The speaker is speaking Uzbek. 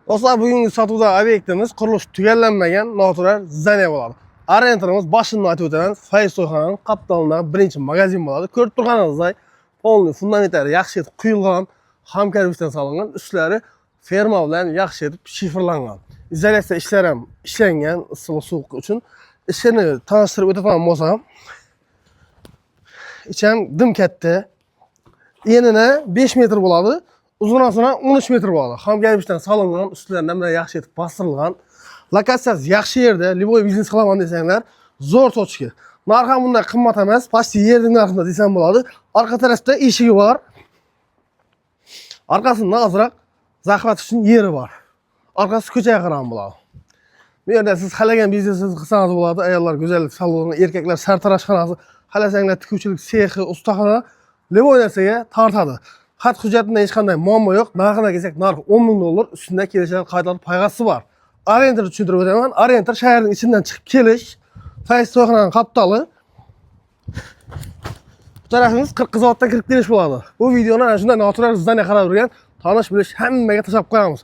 Dostlar, bugungi sotuvda obyektimiz qurilish tugallanmagan noturar zdaniya bo'ladi. Orientirimiz boshini aytib o'taman. Fayz to'yxonaning qapitalidagi birinchi magazin bo'ladi. Ko'rib turganingizdek, polniy fundamentari yaxshi etib quyilgan, xam karvishdan solingan, ustlari ferma bilan yaxshi etib shifrlangan. Izolyatsiya ishlari ham ishlangan, issiq sovuq uchun. Ishini tanishtirib o'taman bo'lsam, ichi ham dim katta. Enini 5 metr bo'ladi. Uzunasına 13 metr bo'ladi. Xam karvishdan solingan, ustlaridan bilan yaxshi etib bostirilgan. Lokatsiyasi yaxshi yerda, liboy biznes qilaman desanglar, zo'r tochka. Narxi ham bunday qimmat emas, pasti yerning narxida desam bo'ladi. Orqa tarafda eshigi bor. Orqasida ozroq zaxvat uchun yeri bor. Orqasi ko'chaga qarab bo'ladi. Bu yerda siz xalagan biznesingizni qilsangiz bo'ladi. Ayollar go'zallik saloni, erkaklar sartaroshxonasi, xalasanglar tikuvchilik sexi, ustaxona liboy narsaga tortadi. Xat hujjatida hech qanday muammo yo'q. Narxiga kelsak, narxi 10 ming dollar, ustida kelishlar qaytarib payg'asi bor. Orientir tushuntirib o'taman. Orientir shaharning ichidan chiqib kelish, Fayz to'yxonaning qapitali. Bu tarafimiz 40 zavoddan kirib kelish bo'ladi. Bu videoni ana shunday noturar zdaniya qarab turgan tanish bilish hammaga tashlab qo'yamiz.